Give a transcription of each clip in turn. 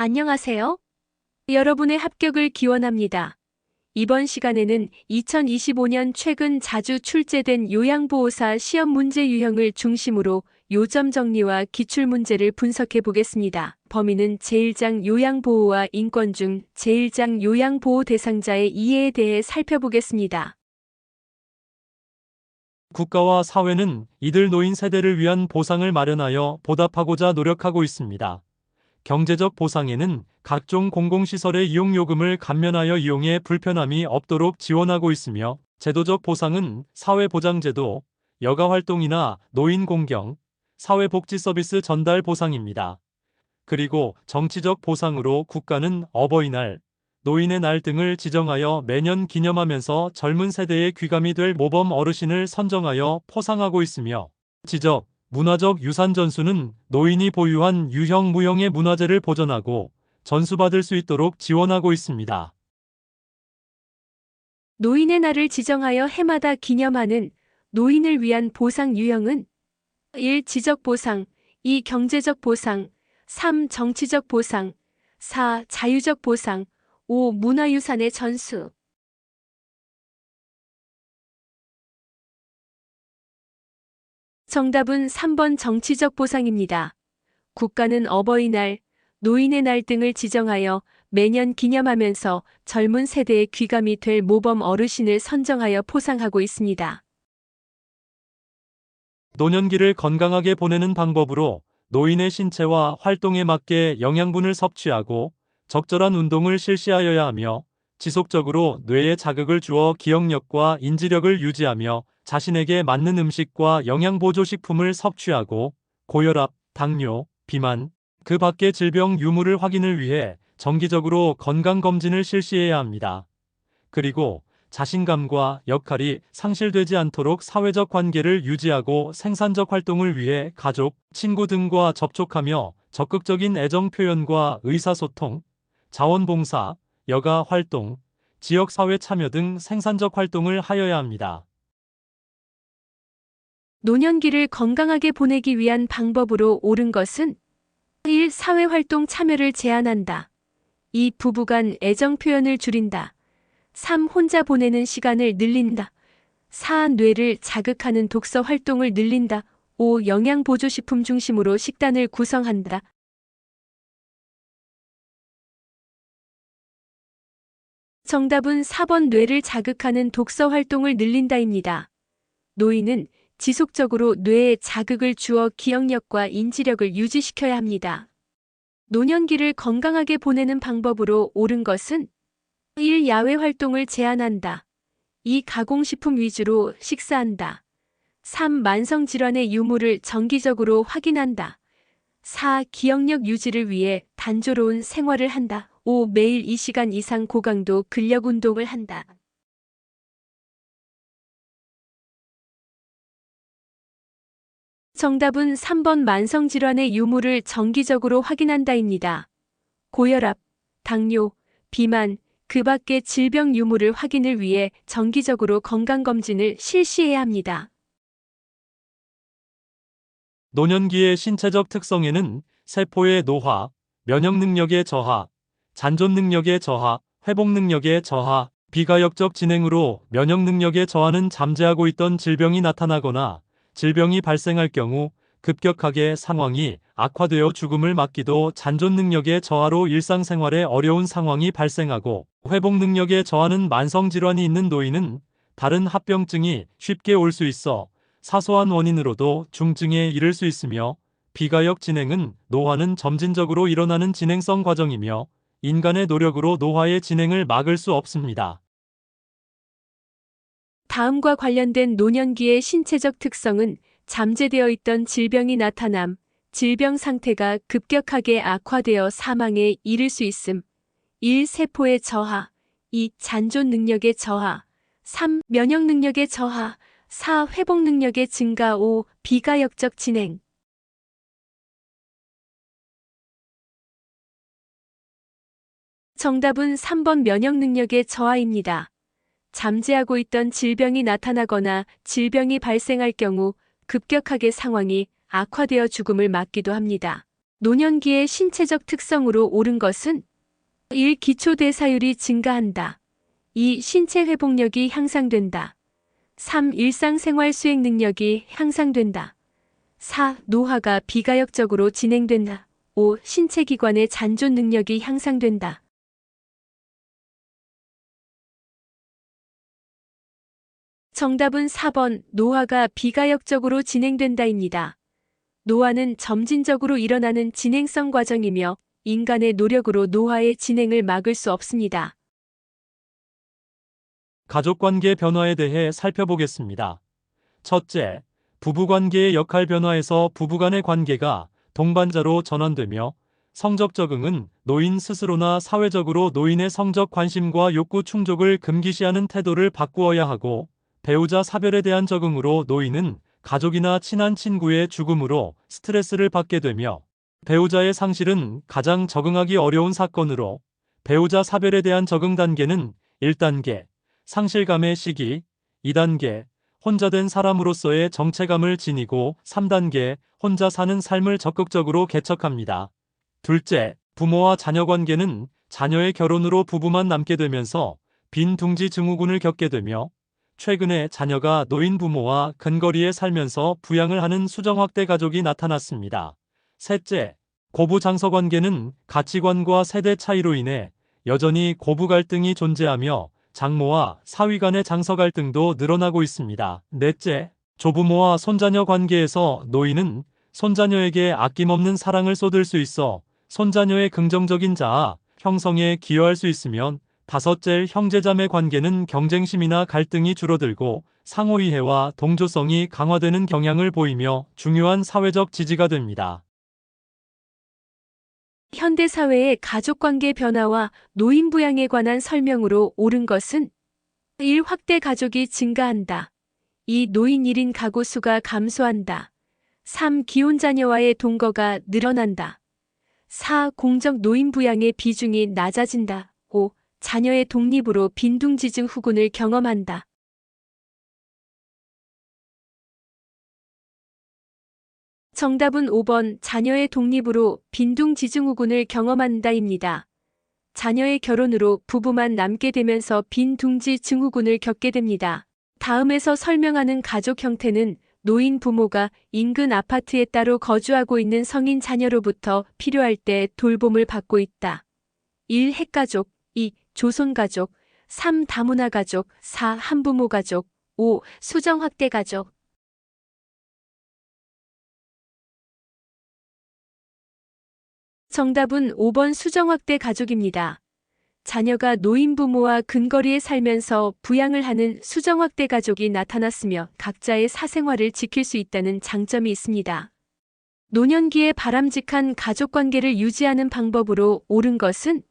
안녕하세요. 여러분의 합격을 기원합니다. 이번 시간에는 2025년 최근 자주 출제된 요양보호사 시험 문제 유형을 중심으로 요점 정리와 기출문제를 분석해 보겠습니다. 범위는 제1장 요양보호와 인권 중 제1장 요양보호 대상자의 이해에 대해 살펴보겠습니다. 국가와 사회는 이들 노인 세대를 위한 보상을 마련하여 보답하고자 노력하고 있습니다. 경제적 보상에는 각종 공공시설의 이용요금을 감면하여 이용에 불편함이 없도록 지원하고 있으며, 제도적 보상은 사회보장제도, 여가활동이나 노인공경, 사회복지서비스 전달 보상입니다. 그리고 정치적 보상으로 국가는 어버이날, 노인의 날 등을 지정하여 매년 기념하면서 젊은 세대의 귀감이 될 모범 어르신을 선정하여 포상하고 있으며, 지적, 문화적 유산 전수는 노인이 보유한 유형 무형의 문화재를 보존하고 전수받을 수 있도록 지원하고 있습니다. 노인의 날을 지정하여 해마다 기념하는 노인을 위한 보상 유형은 1. 지적 보상, 2. 경제적 보상, 3. 정치적 보상, 4. 자유적 보상, 5. 문화유산의 전수. 정답은 3번 정치적 보상입니다. 국가는 어버이날, 노인의 날 등을 지정하여 매년 기념하면서 젊은 세대의 귀감이 될 모범 어르신을 선정하여 포상하고 있습니다. 노년기를 건강하게 보내는 방법으로 노인의 신체와 활동에 맞게 영양분을 섭취하고 적절한 운동을 실시하여야 하며, 지속적으로 뇌에 자극을 주어 기억력과 인지력을 유지하며 자신에게 맞는 음식과 영양보조식품을 섭취하고, 고혈압, 당뇨, 비만, 그 밖의 질병 유무를 확인을 위해 정기적으로 건강검진을 실시해야 합니다. 그리고 자신감과 역할이 상실되지 않도록 사회적 관계를 유지하고 생산적 활동을 위해 가족, 친구 등과 접촉하며 적극적인 애정 표현과 의사소통, 자원봉사, 여가 활동, 지역사회 참여 등 생산적 활동을 하여야 합니다. 노년기를 건강하게 보내기 위한 방법으로 옳은 것은 1. 사회활동 참여를 제한한다. 2. 부부간 애정 표현을 줄인다. 3. 혼자 보내는 시간을 늘린다. 4. 뇌를 자극하는 독서 활동을 늘린다. 5. 영양보조식품 중심으로 식단을 구성한다. 정답은 4번 뇌를 자극하는 독서 활동을 늘린다입니다. 노인은 지속적으로 뇌에 자극을 주어 기억력과 인지력을 유지시켜야 합니다. 노년기를 건강하게 보내는 방법으로 옳은 것은 1. 야외 활동을 제한한다. 2. 가공식품 위주로 식사한다. 3. 만성질환의 유무를 정기적으로 확인한다. 4. 기억력 유지를 위해 단조로운 생활을 한다. 5. 매일 2시간 이상 고강도 근력 운동을 한다. 정답은 3번 만성질환의 유무를 정기적으로 확인한다입니다. 고혈압, 당뇨, 비만, 그 밖의 질병 유무를 확인을 위해 정기적으로 건강검진을 실시해야 합니다. 노년기의 신체적 특성에는 세포의 노화, 면역 능력의 저하, 잔존 능력의 저하, 회복 능력의 저하, 비가역적 진행으로 면역 능력의 저하는 잠재하고 있던 질병이 나타나거나 질병이 발생할 경우 급격하게 상황이 악화되어 죽음을 맞기도 잔존 능력의 저하로 일상생활에 어려운 상황이 발생하고, 회복 능력의 저하는 만성질환이 있는 노인은 다른 합병증이 쉽게 올 수 있어 사소한 원인으로도 중증에 이를 수 있으며, 비가역 진행은 노화는 점진적으로 일어나는 진행성 과정이며 인간의 노력으로 노화의 진행을 막을 수 없습니다. 다음과 관련된 노년기의 신체적 특성은 잠재되어 있던 질병이 나타남, 질병 상태가 급격하게 악화되어 사망에 이를 수 있음. 1. 세포의 저하, 2. 잔존 능력의 저하, 3. 면역 능력의 저하, 4. 회복 능력의 증가, 5. 비가역적 진행. 정답은 3번 면역 능력의 저하입니다. 잠재하고 있던 질병이 나타나거나 질병이 발생할 경우 급격하게 상황이 악화되어 죽음을 맞기도 합니다. 노년기의 신체적 특성으로 옳은 것은 1. 기초대사율이 증가한다. 2. 신체 회복력이 향상된다. 3. 일상생활 수행 능력이 향상된다. 4. 노화가 비가역적으로 진행된다. 5. 신체 기관의 잔존 능력이 향상된다. 정답은 4번 노화가 비가역적으로 진행된다입니다. 노화는 점진적으로 일어나는 진행성 과정이며 인간의 노력으로 노화의 진행을 막을 수 없습니다. 가족관계 변화에 대해 살펴보겠습니다. 첫째, 부부관계의 역할 변화에서 부부간의 관계가 동반자로 전환되며 성적 적응은 노인 스스로나 사회적으로 노인의 성적 관심과 욕구 충족을 금기시하는 태도를 바꾸어야 하고, 배우자 사별에 대한 적응으로 노인은 가족이나 친한 친구의 죽음으로 스트레스를 받게 되며, 배우자의 상실은 가장 적응하기 어려운 사건으로 배우자 사별에 대한 적응 단계는 1단계, 상실감의 시기, 2단계, 혼자 된 사람으로서의 정체감을 지니고 3단계, 혼자 사는 삶을 적극적으로 개척합니다. 둘째, 부모와 자녀 관계는 자녀의 결혼으로 부부만 남게 되면서 빈둥지 증후군을 겪게 되며, 최근에 자녀가 노인 부모와 근거리에 살면서 부양을 하는 수정확대 가족이 나타났습니다. 셋째, 고부 장서 관계는 가치관과 세대 차이로 인해 여전히 고부 갈등이 존재하며 장모와 사위 간의 장서 갈등도 늘어나고 있습니다. 넷째, 조부모와 손자녀 관계에서 노인은 손자녀에게 아낌없는 사랑을 쏟을 수 있어 손자녀의 긍정적인 자아 형성에 기여할 수 있으면, 다섯째, 형제자매 관계는 경쟁심이나 갈등이 줄어들고 상호이해와 동조성이 강화되는 경향을 보이며 중요한 사회적 지지가 됩니다. 현대사회의 가족관계 변화와 노인 부양에 관한 설명으로 옳은 것은 1. 확대 가족이 증가한다. 2. 노인 1인 가구 수가 감소한다. 3. 기혼자녀와의 동거가 늘어난다. 4. 공적 노인 부양의 비중이 낮아진다. 5. 자녀의 독립으로 빈둥지중 후군을 경험한다. 정답은 5번 자녀의 독립으로 빈둥지중후군을 경험한다입니다. 자녀의 결혼으로 부부만 남게 되면서 빈둥지 증후군을 겪게 됩니다. 다음에서 설명하는 가족 형태는 노인 부모가 인근 아파트에 따로 거주하고 있는 성인 자녀로부터 필요할 때 돌봄을 받고 있다. 1. 핵가족, 2. 조손가족, 3. 다문화 가족, 4. 한부모 가족, 5. 수정확대 가족. 정답은 5번 수정확대 가족입니다. 자녀가 노인 부모와 근거리에 살면서 부양을 하는 수정확대 가족이 나타났으며 각자의 사생활을 지킬 수 있다는 장점이 있습니다. 노년기에 바람직한 가족관계를 유지하는 방법으로 옳은 것은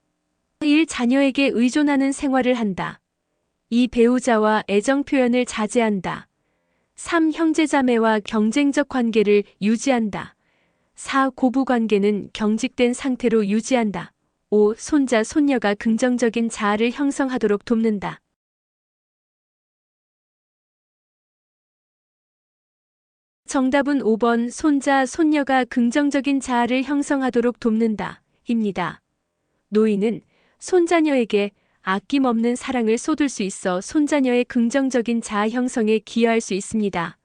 1. 자녀에게 의존하는 생활을 한다. 2. 배우자와 애정 표현을 자제한다. 3. 형제자매와 경쟁적 관계를 유지한다. 4. 고부관계는 경직된 상태로 유지한다. 5. 손자, 손녀가 긍정적인 자아를 형성하도록 돕는다. 정답은 5번 손자, 손녀가 긍정적인 자아를 형성하도록 돕는다. 입니다. 노인은 손자녀에게 아낌없는 사랑을 쏟을 수 있어 손자녀의 긍정적인 자아 형성에 기여할 수 있습니다.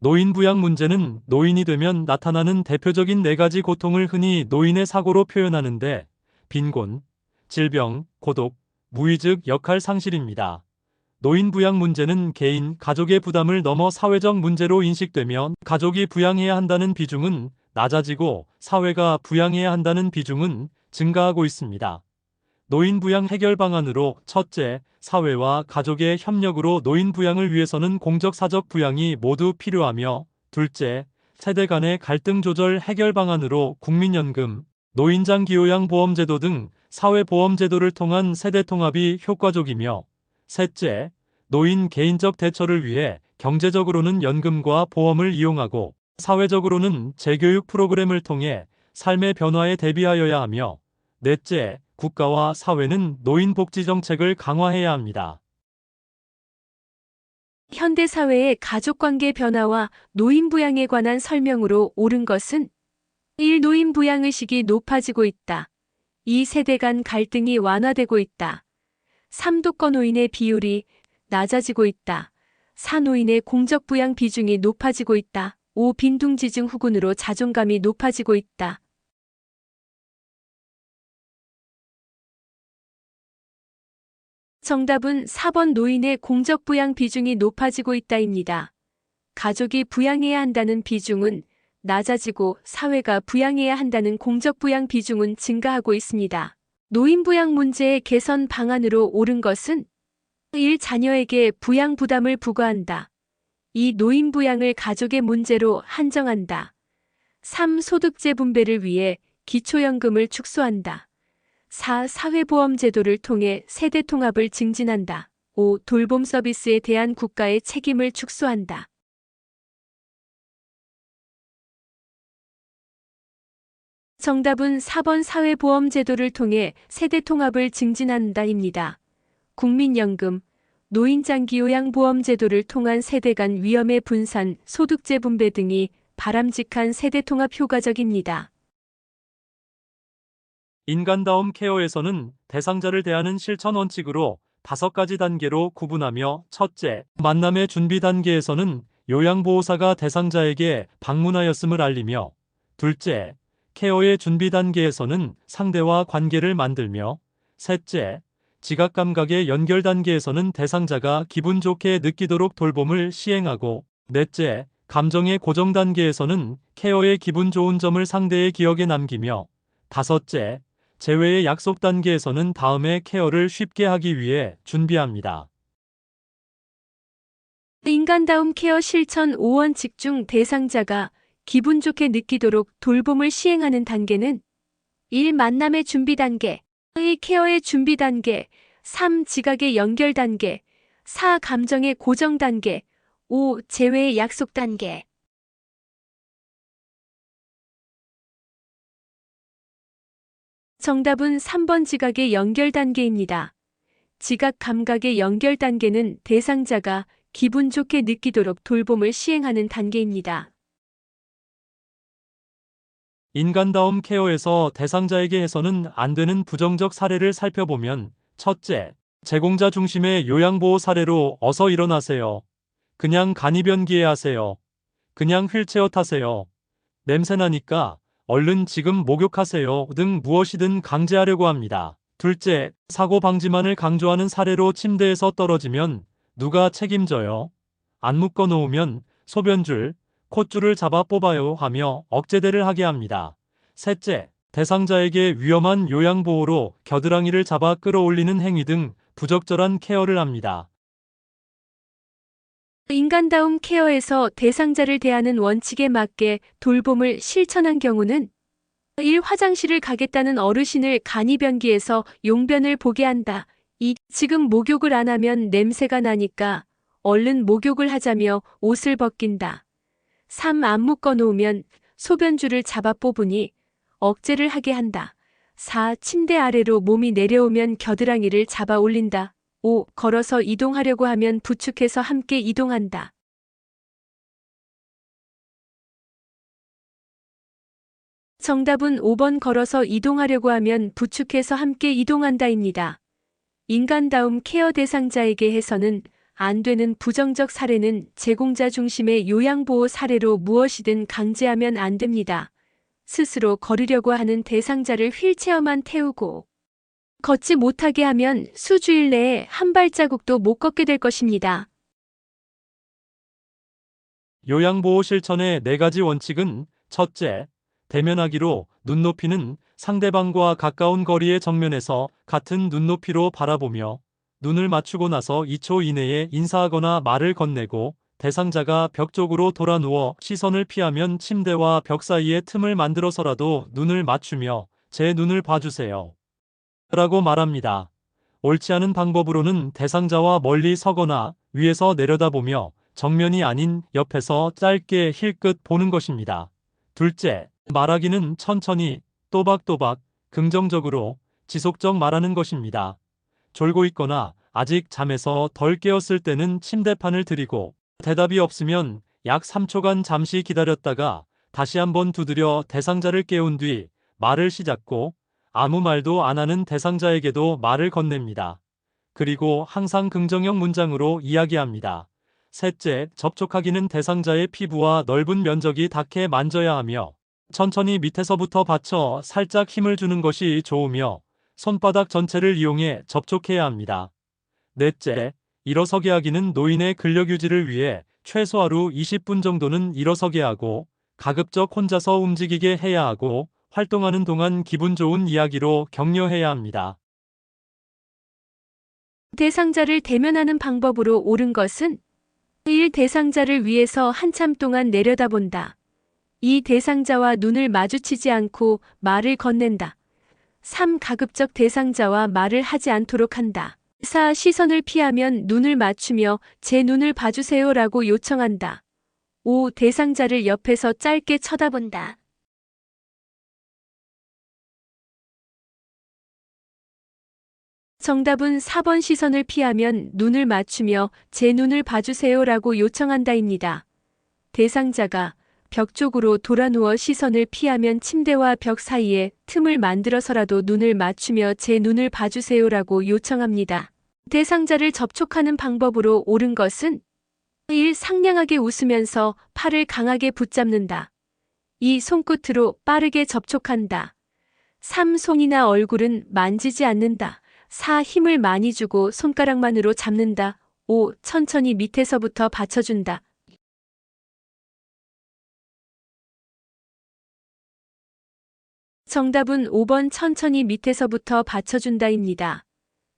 노인 부양 문제는 노인이 되면 나타나는 대표적인 4가지 고통을 흔히 노인의 사고로 표현하는데, 빈곤, 질병, 고독, 무의즉 역할 상실입니다. 노인 부양 문제는 개인, 가족의 부담을 넘어 사회적 문제로 인식되면 가족이 부양해야 한다는 비중은 낮아지고 사회가 부양해야 한다는 비중은 증가하고 있습니다. 노인 부양 해결 방안으로 첫째, 사회와 가족의 협력으로 노인 부양을 위해서는 공적 사적 부양이 모두 필요하며, 둘째, 세대 간의 갈등 조절 해결 방안으로 국민연금, 노인장기요양보험제도 등 사회보험제도를 통한 세대 통합이 효과적이며, 셋째, 노인 개인적 대처를 위해 경제적으로는 연금과 보험을 이용하고 사회적으로는 재교육 프로그램을 통해 삶의 변화에 대비하여야 하며, 넷째, 국가와 사회는 노인 복지 정책을 강화해야 합니다. 현대사회의 가족관계 변화와 노인부양에 관한 설명으로 옳은 것은 1. 노인부양의식이 높아지고 있다. 2. 세대 간 갈등이 완화되고 있다. 3. 독거노인의 비율이 낮아지고 있다. 4. 노인의 공적부양 비중이 높아지고 있다. 5. 빈둥지중 후군으로 자존감이 높아지고 있다. 정답은 4번 노인의 공적부양 비중이 높아지고 있다입니다. 가족이 부양해야 한다는 비중은 낮아지고 사회가 부양해야 한다는 공적부양 비중은 증가하고 있습니다. 노인부양 문제의 개선 방안으로 옳은 것은 1. 자녀에게 부양 부담을 부과한다. 2. 노인부양을 가족의 문제로 한정한다. 3. 소득재 분배를 위해 기초연금을 축소한다. 4. 사회보험제도를 통해 세대통합을 증진한다. 5. 돌봄 서비스에 대한 국가의 책임을 축소한다. 정답은 4번 사회보험제도를 통해 세대통합을 증진한다입니다. 국민연금, 노인장기요양보험제도를 통한 세대 간 위험의 분산, 소득재 분배 등이 바람직한 세대통합 효과적입니다. 인간다움 케어에서는 대상자를 대하는 실천 원칙으로 5가지 단계로 구분하며 첫째, 만남의 준비 단계에서는 요양보호사가 대상자에게 방문하였음을 알리며 둘째, 케어의 준비 단계에서는 상대와 관계를 만들며 셋째, 지각감각의 연결 단계에서는 대상자가 기분 좋게 느끼도록 돌봄을 시행하고 넷째, 감정의 고정 단계에서는 케어의 기분 좋은 점을 상대의 기억에 남기며 다섯째, 재회의 약속 단계에서는 다음에 케어를 쉽게 하기 위해 준비합니다. 인간다움 케어 실천 5원칙 중 대상자가 기분 좋게 느끼도록 돌봄을 시행하는 단계는 1. 만남의 준비 단계, 2. 케어의 준비 단계, 3. 지각의 연결 단계, 4. 감정의 고정 단계, 5. 재회의 약속 단계. 정답은 3번 지각의 연결 단계입니다. 지각 감각의 연결 단계는 대상자가 기분 좋게 느끼도록 돌봄을 시행하는 단계입니다. 인간다움 케어에서 대상자에게 해서는 안 되는 부정적 사례를 살펴보면 첫째, 제공자 중심의 요양보호 사례로 어서 일어나세요. 그냥 간이변기에 하세요. 그냥 휠체어 타세요. 냄새나니까 얼른 지금 목욕하세요 등 무엇이든 강제하려고 합니다. 둘째, 사고 방지만을 강조하는 사례로 침대에서 떨어지면 누가 책임져요? 안 묶어 놓으면 소변줄, 콧줄을 잡아 뽑아요 하며 억제대를 하게 합니다. 셋째, 대상자에게 위험한 요양보호로 겨드랑이를 잡아 끌어올리는 행위 등 부적절한 케어를 합니다. 인간다움 케어에서 대상자를 대하는 원칙에 맞게 돌봄을 실천한 경우는 1. 화장실을 가겠다는 어르신을 간이변기에서 용변을 보게 한다. 2. 지금 목욕을 안 하면 냄새가 나니까 얼른 목욕을 하자며 옷을 벗긴다. 3. 안 묶어 놓으면 소변줄을 잡아 뽑으니 억제를 하게 한다. 4. 침대 아래로 몸이 내려오면 겨드랑이를 잡아 올린다. 5. 걸어서 이동하려고 하면 부축해서 함께 이동한다. 정답은 5번 걸어서 이동하려고 하면 부축해서 함께 이동한다입니다. 인간다움 케어 대상자에게 해서는 안 되는 부정적 사례는 제공자 중심의 요양보호 사례로 무엇이든 강제하면 안 됩니다. 스스로 걸으려고 하는 대상자를 휠체어만 태우고 걷지 못하게 하면 수주일 내에 한 발자국도 못 걷게 될 것입니다. 요양보호 실천의 4가지 원칙은 첫째, 대면하기로 눈높이는 상대방과 가까운 거리의 정면에서 같은 눈높이로 바라보며 눈을 맞추고 나서 2초 이내에 인사하거나 말을 건네고 대상자가 벽 쪽으로 돌아 누워 시선을 피하면 침대와 벽 사이에 틈을 만들어서라도 눈을 맞추며 제 눈을 봐주세요. 라고 말합니다. 옳지 않은 방법으로는 대상자와 멀리 서거나 위에서 내려다보며 정면이 아닌 옆에서 짧게 힐끗 보는 것입니다. 둘째, 말하기는 천천히, 또박또박, 긍정적으로, 지속적 말하는 것입니다. 졸고 있거나 아직 잠에서 덜 깨었을 때는 침대판을 들이고 대답이 없으면 약 3초간 잠시 기다렸다가 다시 한번 두드려 대상자를 깨운 뒤 말을 시작고 아무 말도 안 하는 대상자에게도 말을 건넵니다. 그리고 항상 긍정형 문장으로 이야기합니다. 셋째, 접촉하기는 대상자의 피부와 넓은 면적이 닿게 만져야 하며 천천히 밑에서부터 받쳐 살짝 힘을 주는 것이 좋으며 손바닥 전체를 이용해 접촉해야 합니다. 넷째, 일어서게 하기는 노인의 근력 유지를 위해 최소 하루 20분 정도는 일어서게 하고 가급적 혼자서 움직이게 해야 하고 활동하는 동안 기분 좋은 이야기로 격려해야 합니다. 대상자를 대면하는 방법으로 옳은 것은 1. 대상자를 위해서 한참 동안 내려다본다. 2. 대상자와 눈을 마주치지 않고 말을 건넨다. 3. 가급적 대상자와 말을 하지 않도록 한다. 4. 시선을 피하면 눈을 맞추며 제 눈을 봐주세요라고 요청한다. 5. 대상자를 옆에서 짧게 쳐다본다. 정답은 4번 시선을 피하면 눈을 맞추며 제 눈을 봐주세요라고 요청한다입니다. 대상자가 벽 쪽으로 돌아 누워 시선을 피하면 침대와 벽 사이에 틈을 만들어서라도 눈을 맞추며 제 눈을 봐주세요라고 요청합니다. 대상자를 접촉하는 방법으로 옳은 것은 1. 상냥하게 웃으면서 팔을 강하게 붙잡는다. 2. 손끝으로 빠르게 접촉한다. 3. 손이나 얼굴은 만지지 않는다. 4. 힘을 많이 주고 손가락만으로 잡는다. 5. 천천히 밑에서부터 받쳐준다. 정답은 5번 천천히 밑에서부터 받쳐준다입니다.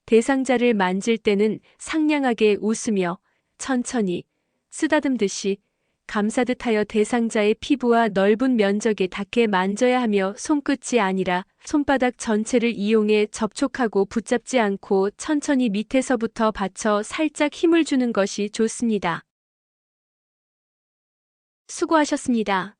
대상자를 만질 때는 상냥하게 웃으며 천천히 쓰다듬듯이 감싸듯 하여 대상자의 피부와 넓은 면적에 닿게 만져야 하며 손끝이 아니라 손바닥 전체를 이용해 접촉하고 붙잡지 않고 천천히 밑에서부터 받쳐 살짝 힘을 주는 것이 좋습니다. 수고하셨습니다.